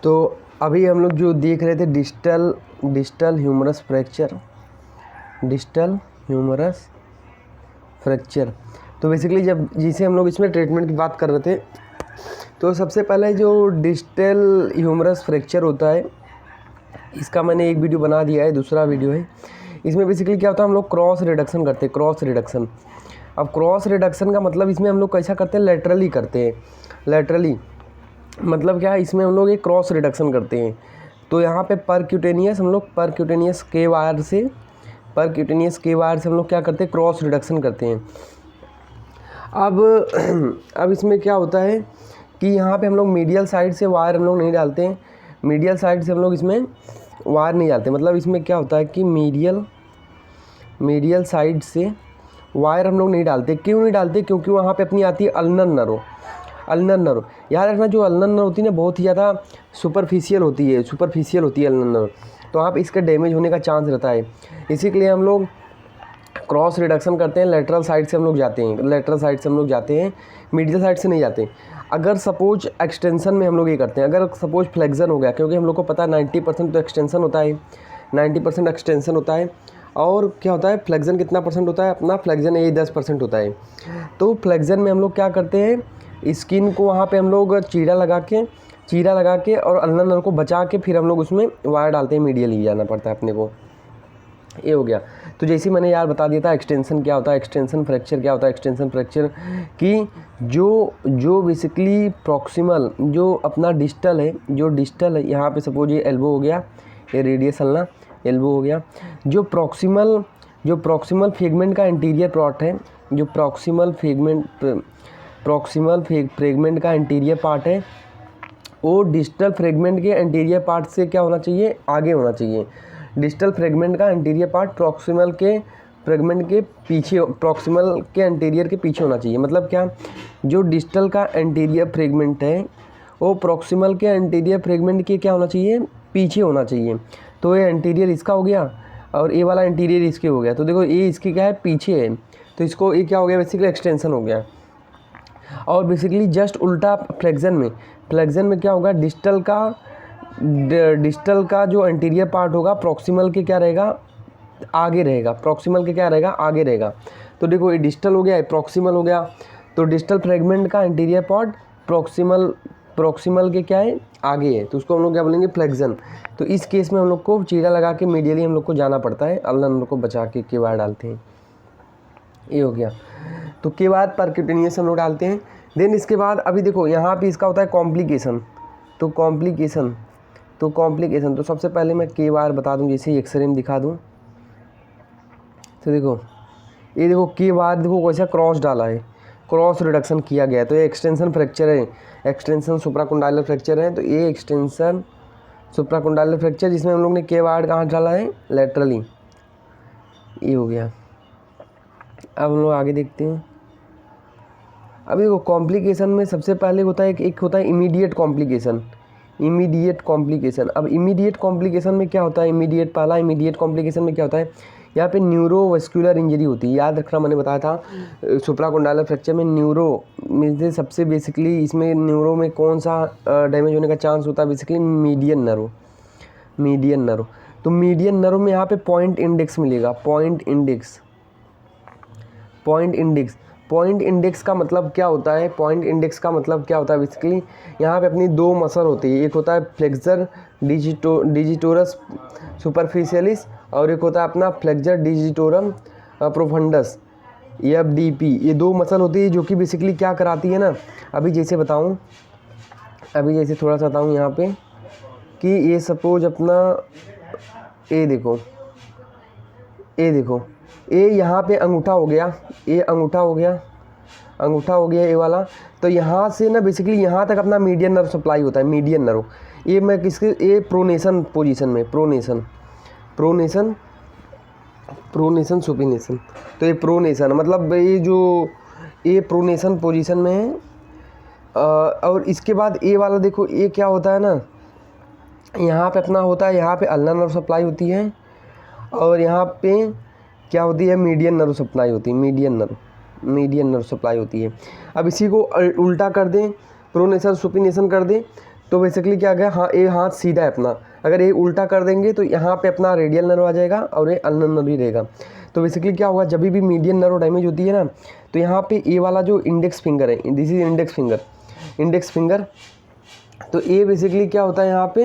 तो अभी हम लोग जो देख रहे थे डिस्टल ह्यूमरस फ्रैक्चर। तो बेसिकली जब जिसे हम लोग इसमें ट्रीटमेंट की बात कर रहे थे, तो सबसे पहले जो डिस्टल ह्यूमरस फ्रैक्चर होता है, इसका मैंने एक वीडियो बना दिया है, दूसरा वीडियो है। इसमें बेसिकली क्या होता है, हम लोग क्रॉस रिडक्शन करते हैं, क्रॉस रिडक्शन। अब क्रॉस रिडक्शन का मतलब इसमें हम लोग कैसा करते हैं, लेटरली करते हैं। लेटरली मतलब क्या है, इसमें हम लोग एक क्रॉस रिडक्शन करते हैं। तो यहाँ पे परक्यूटेनियस हम लोग परक्यूटेनियस के वायर से हम लोग क्या करते हैं, क्रॉस रिडक्शन करते हैं। अब इसमें क्या होता है कि यहाँ पे हम लोग मीडियल साइड से वायर हम लोग नहीं डालते हैं, मीडियल साइड से हम लोग इसमें वायर नहीं डालते। मतलब इसमें क्या होता है कि मीडियल साइड से वायर हम लोग नहीं डालते। क्यों नहीं डालते? क्योंकि वहाँ पे अपनी आती है अल्नर नर्व। याद रखना, जो अल्नर नर्व होती है ना, बहुत ही ज़्यादा सुपरफिशियल होती है अल्नर नर्व। तो आप इसका डैमेज होने का चांस रहता है। इसी के लिए हम लोग क्रॉस रिडक्शन करते हैं, लेटरल साइड से हम लोग जाते हैं, मीडियल साइड से नहीं जाते। अगर सपोज एक्सटेंशन में हम लोग ये करते हैं, अगर सपोज फ्लेक्शन हो गया, क्योंकि हम लोग को पता है 90% तो एक्सटेंशन होता है, 90% एक्सटेंशन होता है। और क्या होता है, फ्लेक्शन कितना परसेंट होता है, अपना फ्लेक्शन ये 10% होता है। तो फ्लेक्शन में हम लोग क्या करते हैं, स्किन को वहाँ पे हम लोग चीरा लगा के और अल्नर नर्व को बचा के फिर हम लोग उसमें वायर डालते हैं, मीडियली जाना पड़ता है अपने को। ये हो गया। तो जैसे मैंने यार बता दिया था एक्सटेंशन क्या होता है, एक्सटेंशन फ्रैक्चर क्या होता है। एक्सटेंशन फ्रैक्चर कि जो बेसिकली प्रॉक्सिमल जो अपना डिस्टल है, यहाँ पे सपोज ये एल्बो हो गया, ये रेडियस अल्ना एल्बो हो गया। जो प्रॉक्सिमल फ्रेगमेंट का इंटीरियर पार्ट है, जो प्रॉक्सिमल फ्रेगमेंट का इंटीरियर पार्ट है, वो डिस्टल फ्रेगमेंट के इंटीरियर पार्ट से क्या होना चाहिए, आगे होना चाहिए। डिस्टल फ्रेगमेंट का इंटीरियर पार्ट प्रॉक्सिमल के फ्रेगमेंट के पीछे, प्रॉक्सिमल के इंटीरियर के पीछे होना चाहिए। मतलब क्या, जो डिस्टल का इंटीरियर फ्रेगमेंट है वो प्रॉक्सिमल के इंटीरियर फ्रेगमेंट के क्या होना चाहिए, पीछे होना चाहिए। तो ये इंटीरियर इसका हो गया और ये वाला इंटीरियर इसके हो गया। तो देखो ये इसके क्या है, पीछे है, तो इसको ये क्या हो गया, बेसिकली एक्सटेंशन हो गया। और बेसिकली जस्ट उल्टा फ्लेक्शन में क्या होगा, डिस्टल का जो इंटीरियर पार्ट होगा प्रॉक्सिमल के क्या रहेगा, आगे रहेगा। तो देखो ये डिस्टल हो गया, ये प्रॉक्सिमल हो गया। तो डिस्टल फ्रेगमेंट का इंटीरियर पार्ट प्रॉक्सिमल के क्या है, आगे है। तो उसको हम लोग क्या बोलेंगे, फ्लेक्शन। तो इस केस में हम लोग को चीरा लगा के मीडियली हम लोग को जाना पड़ता है, अल्नर नर्व को बचा के वायर डालते हैं। ये हो गया। तो के बाद परक्यूटेनियस हम लोग डालते हैं। देन इसके बाद अभी देखो यहाँ पे इसका होता है कॉम्प्लिकेशन। तो सबसे पहले मैं के वायर बता दूं, जैसे एक्सरे में दिखा दूं। तो देखो ये देखो के वायर देखो वैसा क्रॉस डाला है, क्रॉस रिडक्शन किया गया है। तो ये एक्सटेंशन फ्रैक्चर है, एक्सटेंशन सुप्राकोंडाइलर फ्रैक्चर है। तो ये एक्सटेंशन सुप्राकोंडाइलर फ्रैक्चर जिसमें हम लोग ने के वायर कहाँ डाला है, लेटरली। ये हो गया। अब हम लोग आगे देखते हैं। अभी देखो कॉम्प्लिकेशन में सबसे पहले होता है एक होता है इमीडिएट कॉम्प्लिकेशन। अब इमीडिएट कॉम्प्लिकेशन में क्या होता है, इमीडिएट कॉम्प्लिकेशन में क्या होता है, यहाँ पे न्यूरोवास्कुलर इंजरी होती है। याद रखना, मैंने बताया था सुप्राकोंडाइलर फ्रैक्चर में न्यूरो में सबसे बेसिकली इसमें न्यूरो में कौन सा डैमेज होने का चांस होता है, बेसिकली मीडियन नर्व। तो मीडियन नर्व में यहाँ पे पॉइंट इंडेक्स मिलेगा, पॉइंट इंडेक्स का मतलब क्या होता है, बेसिकली यहाँ पे अपनी दो मसल होती है। एक होता है फ्लेक्सर डिजिटोरस सुपरफिशियलिस और एक होता है अपना फ्लेक्सर डिजिटोरम प्रोफंडस, FDP। ये दो मसल होती है जो कि बेसिकली क्या कराती है ना, अभी जैसे थोड़ा सा बताऊँ यहाँ पे कि ये सपोज अपना ये देखो ये यहाँ पे अंगूठा हो गया, ये वाला। तो यहाँ से ना बेसिकली यहाँ तक अपना मीडियन नर्व सप्लाई होता है, मीडियन नर्व। ये मैं ये प्रोनेशन पोजीशन में, प्रोनेशन सुपिनेशन। तो ये प्रोनेशन मतलब ये प्रोनेशन पोजीशन में है। और इसके बाद ये वाला देखो, ये क्या होता है ना, यहाँ पे अपना होता है, यहाँ पे अल्नर नर्व सप्लाई होती है और यहाँ पे क्या होती है, मीडियन नर्व सप्लाई होती है, मीडियन नर्व सप्लाई होती है। अब इसी को उल्टा कर दें, प्रोनेशन सुपिनेशन कर दें, तो बेसिकली क्या गया, हाँ ये हाथ सीधा है अपना, अगर ये उल्टा कर देंगे तो यहाँ पे अपना रेडियल नर्व आ जाएगा और ये अल्नर नर्व ही रहेगा। तो बेसिकली क्या होगा, जब भी मीडियन नर्व डैमेज होती है ना, तो यहाँ पे ये वाला जो इंडेक्स फिंगर है, दिस इज इंडेक्स फिंगर। तो ये बेसिकली क्या होता है यहाँ पे,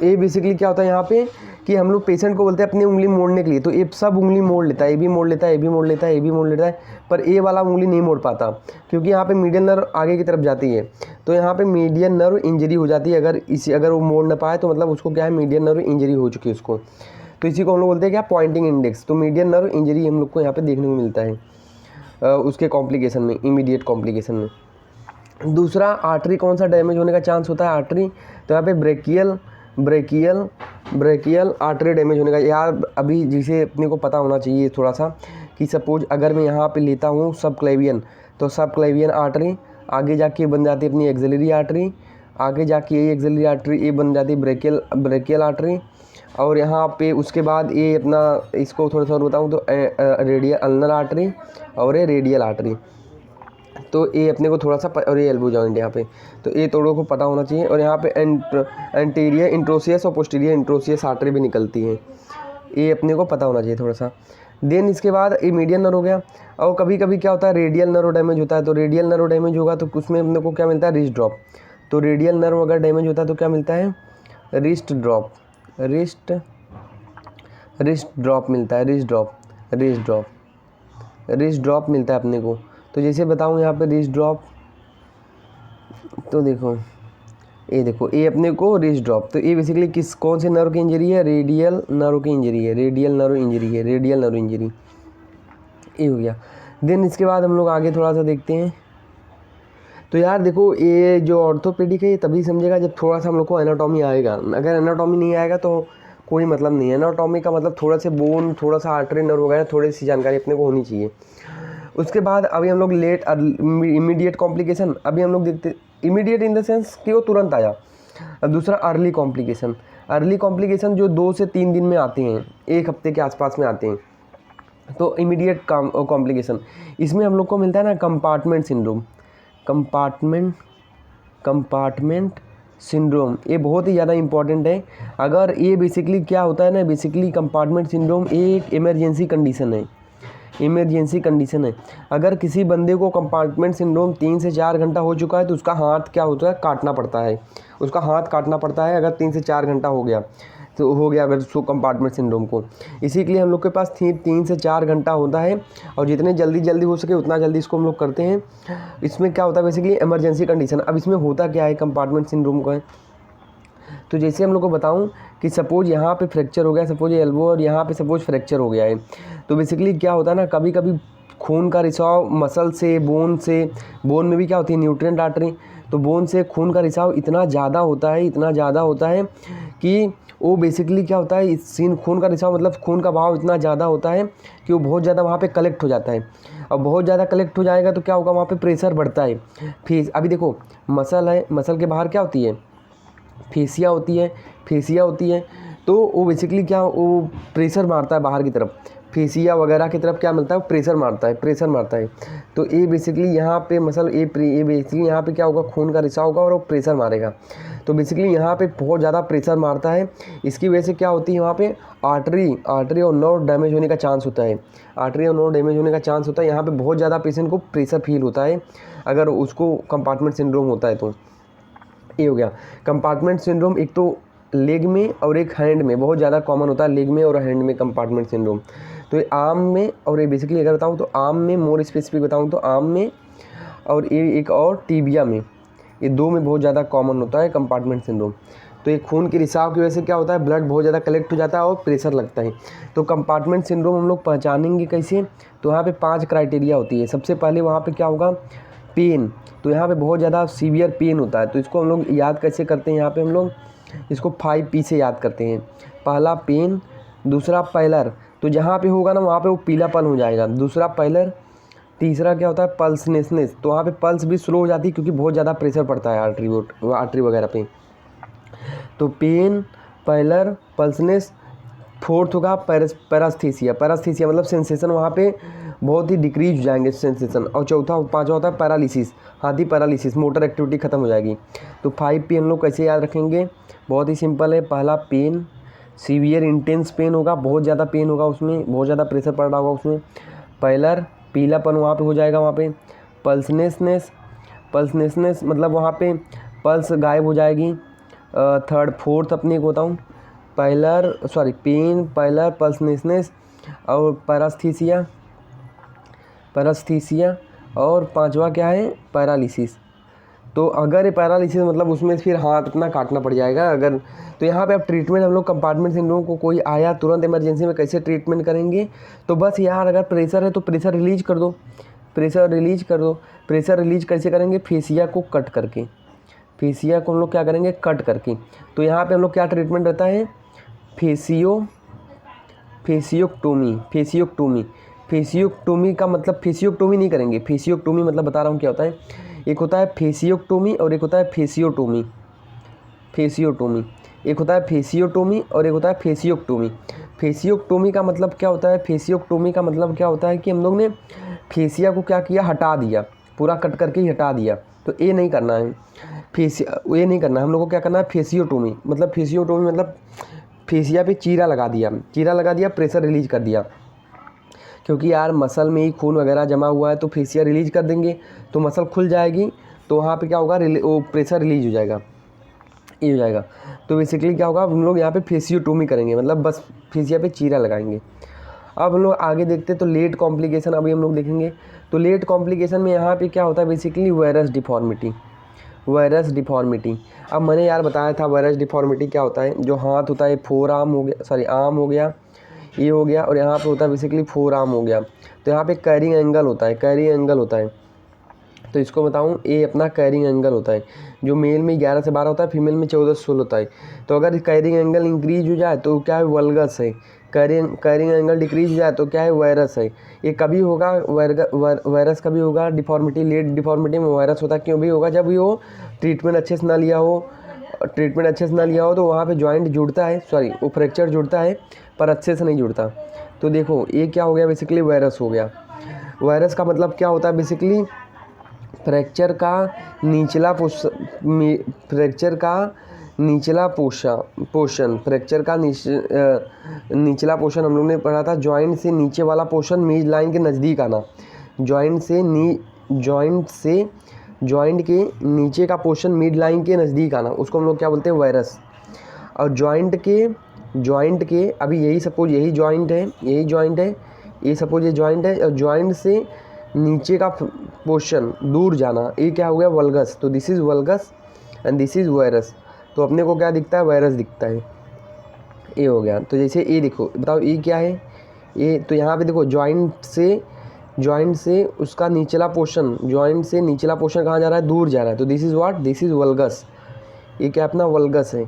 ये बेसिकली क्या होता है यहाँ पे कि हम लोग पेशेंट को बोलते हैं अपनी उंगली मोड़ने के लिए, तो ये सब उंगली मोड़ लेता है, ये भी मोड़ लेता है, ये भी मोड़ लेता है, ये भी मोड़ लेता है, पर ये वाला उंगली नहीं मोड़ पाता क्योंकि यहाँ पे मीडियन नर्व आगे की तरफ जाती है। तो यहाँ पे मीडियन नर्व इंजरी हो जाती है, अगर वो मोड़ ना पाए तो मतलब उसको क्या है, मीडियन नर्व इंजरी हो चुकी है उसको। तो इसी को हम लोग बोलते हैं क्या, पॉइंटिंग इंडेक्स। तो मीडियन नर्व इंजरी हम लोग को यहाँ पर देखने को मिलता है उसके कॉम्प्लिकेशन में, इमीडिएट कॉम्प्लिकेशन में। दूसरा, आर्टरी कौन सा डैमेज होने का चांस होता है, आर्टरी, तो यहाँ पे ब्रेकियल आर्टरी डैमेज होने का। यार अभी जिसे अपने को पता होना चाहिए थोड़ा सा कि सपोज अगर मैं यहाँ पे लेता हूँ सब क्लेवियन, तो सब क्लेवियन आर्टरी आगे जाके बन जाती है अपनी एक्सिलरी आर्टरी, आगे जाके ये एक्सिलरी आर्टरी ये बन जाती है ब्रेकियल आर्टरी, और यहाँ पे उसके बाद ये अपना, इसको थोड़ा सा बताऊँ तो रेडियल अल्नर आर्टरी और ये रेडियल आर्टरी। तो ये अपने को थोड़ा सा, और ये एल्बो जॉइंट यहाँ पे, तो ये थोड़ों को पता होना चाहिए। और यहाँ पे एंटीरियर इंट्रोसियस और पोस्टीरियर इंट्रोसियस आर्टरी भी निकलती है, ये अपने को पता होना चाहिए थोड़ा सा। देन इसके बाद ये मीडियन नर्व हो गया। और कभी कभी क्या होता है, रेडियल नर्व डैमेज होता है, तो रेडियल नर्व डैमेज होगा तो उसमें अपने को क्या मिलता है, रिस्ट ड्रॉप। तो रेडियल नर्व अगर डैमेज होता है तो क्या मिलता है, रिस्ट ड्रॉप मिलता है, रिस्ट ड्रॉप मिलता है अपने को। तो जैसे बताऊँ यहाँ पे रिस्ट ड्रॉप, तो देखो ये अपने को रिस्ट ड्रॉप, तो ये बेसिकली कौन से नर्व की इंजरी है, रेडियल नर्व इंजरी, ये हो गया। देन इसके बाद हम लोग आगे थोड़ा सा देखते हैं। तो यार देखो, ये जो ऑर्थोपेडिक है ये तभी समझेगा जब थोड़ा सा हम लोग को एनाटॉमी आएगा। अगर एनाटॉमी नहीं आएगा तो कोई मतलब नहीं है। एनाटॉमी का मतलब थोड़ा से बोन, थोड़ा सा आर्टरी, नर्व वगैरह थोड़ी सी जानकारी अपने को होनी चाहिए। उसके बाद अभी हम लोग इमीडिएट कॉम्प्लिकेशन, अभी हम लोग देखते, इमीडिएट इन द सेंस कि वो तुरंत आया। अब दूसरा अर्ली कॉम्प्लिकेशन जो 2 से 3 दिन में आते हैं, 1 हफ्ते के आसपास में आते हैं, तो इमीडिएट कॉम्प्लिकेशन इसमें हम लोग को मिलता है ना, कंपार्टमेंट सिंड्रोम। ये बहुत ही ज़्यादा इंपॉर्टेंट है। अगर ये बेसिकली क्या होता है ना, बेसिकली कंपार्टमेंट सिंड्रोम एक इमरजेंसी कंडीशन है। अगर किसी बंदे को कंपार्टमेंट सिंड्रोम 3 से 4 घंटा हो चुका है तो उसका हाथ क्या होता है, काटना पड़ता है। अगर 3 से 4 घंटा हो गया अगर उसको कंपार्टमेंट सिंड्रोम को, इसी के लिए हम लोग के पास 3 से 4 घंटा होता है, और जितने जल्दी हो सके उतना जल्दी इसको हम लोग करते हैं। इसमें क्या होता है, बेसिकली इमरजेंसी कंडीशन। अब इसमें होता क्या है कंपार्टमेंट सिंड्रोम का, तो जैसे हम लोग को बताऊं कि सपोज यहाँ पे फ्रैक्चर हो गया, सपोज ये एल्बो, और यहाँ पे सपोज फ्रैक्चर हो गया है, तो बेसिकली क्या होता है ना, कभी कभी खून का रिसाव मसल से, बोन में भी क्या होती है, न्यूट्रिएंट आर्टरी, तो बोन से खून का रिसाव इतना ज़्यादा होता है कि वो बेसिकली क्या होता है, खून का रिसाव मतलब खून का बहाव इतना ज़्यादा होता है कि वो बहुत ज़्यादा वहाँ पे कलेक्ट हो जाता है। और बहुत ज़्यादा कलेक्ट हो जाएगा तो क्या होगा, वहाँ पे प्रेशर बढ़ता है। फिर अभी देखो, मसल है, मसल के बाहर क्या होती है, फेसिया होती है, तो वो बेसिकली क्या, वो प्रेशर मारता है बाहर की तरफ, फेसिया वगैरह की तरफ क्या मिलता है, प्रेशर मारता है। तो ये बेसिकली यहाँ पे मसल, ये बेसिकली यहाँ पे क्या होगा, खून का रिसाव होगा और वो प्रेशर मारेगा। तो बेसिकली यहाँ पे बहुत ज़्यादा प्रेशर मारता है, इसकी वजह से क्या होती है, वहाँ पे आर्टरी और नर्व डैमेज होने का चांस होता है। यहाँ पे बहुत ज़्यादा पेशेंट को प्रेशर फील होता है अगर उसको कंपार्टमेंट सिंड्रोम होता है। तो ये हो गया कंपार्टमेंट सिंड्रोम। एक तो लेग में और एक हैंड में बहुत ज़्यादा कॉमन होता है, लेग में और हैंड में कंपार्टमेंट सिंड्रोम। तो ये आर्म में, और ये बेसिकली अगर बताऊँ तो आर्म में, मोर स्पेसिफिक बताऊँ तो आर्म में, और ये एक और टीबिया में, ये 2 में बहुत ज़्यादा कॉमन होता है कंपार्टमेंट सिंड्रोम। तो ये खून के रिसाव की वजह से क्या होता है, ब्लड बहुत ज़्यादा कलेक्ट हो जाता है और प्रेशर लगता है। तो कंपार्टमेंट सिंड्रोम हम लोग पहचानेंगे कैसे, तो यहाँ पे 5 क्राइटेरिया होती है। सबसे पहले वहाँ पे क्या होगा, पेन। तो यहाँ पे बहुत ज़्यादा सीवियर पेन होता है, तो इसको हम लोग याद कैसे करते हैं, यहाँ पे हम लोग इसको 5P से याद करते हैं। पहला पेन, दूसरा पैलर, तो जहाँ पे होगा ना वहाँ पे वो पीलापन हो जाएगा, दूसरा पैलर। तीसरा क्या होता है, पल्सनेसनेस, तो वहाँ पे पल्स भी स्लो हो जाती है क्योंकि बहुत ज़्यादा प्रेशर पड़ता है आर्टरी वगैरह पे। तो पेन, पैलर, पल्सनेस। फोर्थ होगा पैरास्थीसिया मतलब सेंसेशन वहाँ पे बहुत ही डिक्रीज हो जाएंगे सेंसेशन। और चौथा पाँचवा होता है पैरालिसिस, हाथी पैरालिसिस, मोटर एक्टिविटी खत्म हो जाएगी। तो 5P हम लोग कैसे याद रखेंगे, बहुत ही सिंपल है। पहला पेन, सीवियर इंटेंस पेन होगा, बहुत ज़्यादा पेन होगा उसमें, बहुत ज़्यादा प्रेशर पड़ रहा होगा उसमें। पैलर, पीलापन वहाँ पे हो जाएगा वहाँ पे। पल्सनेसनेस, पल्सनेसनेस मतलब वहाँ पे पल्स गायब हो जाएगी। थर्ड फोर्थ अपने को बताऊँ, पेन, पैलर, पल्सनेसनेस और पैरास्थीसिया, पैरास्थीसिया और पांचवा क्या है, पैरालिसिस। तो अगर ये पैरालिसिस मतलब उसमें फिर हाथ अपना काटना पड़ जाएगा अगर। तो यहाँ पे अब ट्रीटमेंट हम लोग कंपार्टमेंट से इन लोगों को कोई आया तुरंत इमरजेंसी में कैसे ट्रीटमेंट करेंगे, तो बस यार अगर प्रेशर है तो प्रेशर रिलीज कर दो, प्रेशर रिलीज कर दो। प्रेशर रिलीज कैसे करेंगे, फेसिया को कट करके, फेसिया को हम लोग क्या करेंगे, कट करके। तो यहाँ पे हम लोग क्या ट्रीटमेंट रहता है, फेसियोक्टोमी, फेसियोक्टोमी। फेसियोक्टोमी का मतलब फेसियोक्टोमी नहीं करेंगे, फेसियोक्टोमी मतलब बता रहा हूँ क्या होता है। एक होता है फेसियोक्टोमी और एक होता है फेसियोटोमी, फेसियोटोमी। एक होता है फेसियोटोमी और एक होता है फेसियोक्टोमी। फेसियोक्टोमी का मतलब क्या होता है, फेसियोक्टोमी का मतलब क्या होता है कि हम लोग ने फेसिया को क्या किया, हटा दिया, पूरा कट करके ही हटा दिया। तो ये नहीं करना है, ये नहीं करना है हम लोग को। क्या करना है, फेसियोटोमी मतलब, फेसियोटोमी मतलब फेसिया पे चीरा लगा दिया, चीरा लगा दिया, प्रेशर रिलीज कर दिया। क्योंकि यार मसल में ही खून वगैरह जमा हुआ है, तो फेसिया रिलीज कर देंगे तो मसल खुल जाएगी, तो वहाँ पे क्या होगा, वो प्रेशर रिलीज हो जाएगा, ये हो जाएगा। तो बेसिकली क्या होगा, हम लोग यहाँ पे फेसियोटोमी करेंगे, मतलब बस फेसिया पे चीरा लगाएंगे। अब हम लोग आगे देखते हैं, तो लेट कॉम्प्लिकेशन अभी हम लोग देखेंगे। तो लेट कॉम्प्लिकेशन में यहाँ पे क्या होता है, basically virus deformity, virus deformity. अब मैंने यार बताया था वायरस डिफॉर्मिटी क्या होता है। जो हाथ होता है, फोर आर्म हो गया, सॉरी आर्म हो गया, ये हो गया, और यहाँ पे होता है बेसिकली फोर आर्म हो गया। तो यहाँ पे कैरिंग एंगल होता है, कैरिंग एंगल होता है। तो इसको बताऊँ, ये अपना कैरिंग एंगल होता है। जो मेल में 11 से 12 होता है, फीमेल में 14 से 16 होता है। तो अगर कैरिंग एंगल इंक्रीज हो जाए तो क्या है, वल्गस है। कैरिंग एंगल डिक्रीज हो जाए तो क्या है, वायरस है। ये कभी होगा, वायरस कभी होगा, डिफॉर्मिटी, लेट डिफॉर्मिटी में वायरस होता है। क्यों भी होगा, जब वो ट्रीटमेंट अच्छे से ना लिया हो, ट्रीटमेंट अच्छे से ना लिया हो, तो वहाँ पे जॉइंट जुड़ता है, सॉरी वो फ्रैक्चर जुड़ता है पर अच्छे से नहीं जुड़ता। तो देखो ये क्या हो गया, बेसिकली वायरस हो गया। वायरस का मतलब क्या होता है, बेसिकली फ्रैक्चर का निचला फ्रैक्चर का निचला पोर्शन, फ्रैक्चर का निचला पोर्शन हम लोग ने पढ़ा था। जॉइंट से नीचे वाला पोर्शन मिड लाइन के नज़दीक आना, जॉइंट के नीचे का पोर्शन मिड लाइन के नज़दीक आना, उसको हम लोग क्या बोलते हैं, वायरस। और जॉइंट के अभी यही सपोज यही जॉइंट है, ये सपोज ये जॉइंट है, और जॉइंट से नीचे का पोर्शन दूर जाना, ये क्या हो गया, वल्गस। तो this is valgus and this is virus. तो अपने को क्या दिखता है, वायरस दिखता है, ये हो गया। तो जैसे ये देखो, बताओ ये क्या है, ये तो यहाँ पे देखो जॉइंट से उसका निचला पोर्शन, जॉइंट से निचला पोर्शन कहाँ जा रहा है, दूर जा रहा है। तो this is what, this is valgus. ये क्या अपना वल्गस है,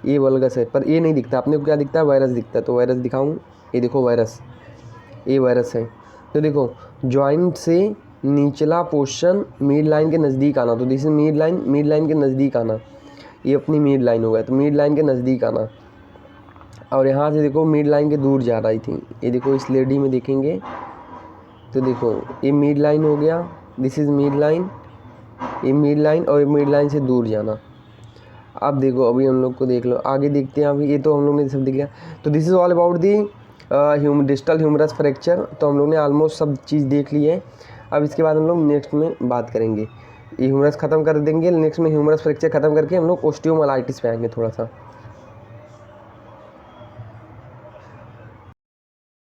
ये वल्गस है। पर ये नहीं दिखता अपने को, क्या दिखता है, वायरस दिखता है। तो वायरस दिखाऊँ, ये देखो वायरस, ये वायरस है। तो देखो जॉइंट से निचला पोर्शन मिड लाइन के नज़दीक आना, तो दिस इज मिड लाइन के नज़दीक आना, ये अपनी मिड लाइन हो गया। तो मिड लाइन के नज़दीक आना, और यहाँ से देखो मिड लाइन के दूर जा रही थी, ये देखो इस लेडी में देखेंगे तो देखो ये मिड लाइन हो गया, दिस इज़ मिड लाइन, ये मिड लाइन, और ये मिड लाइन से दूर जाना। अब देखो अभी हम लोग को देख लो, आगे देखते हैं। अभी ये तो हम लोग ने सब देख लिया। तो this is all about the distal humerus fracture. तो हम लोग ने ऑलमोस्ट सब चीज़ देख ली है। अब इसके बाद हम लोग नेक्स्ट में बात करेंगे, ये ह्यूमरस ख़त्म कर देंगे, नेक्स्ट में ह्यूमरस फ्रैक्चर ख़त्म करके हम लोग ओस्टियोमाइलाइटिस पे आएंगे थोड़ा सा।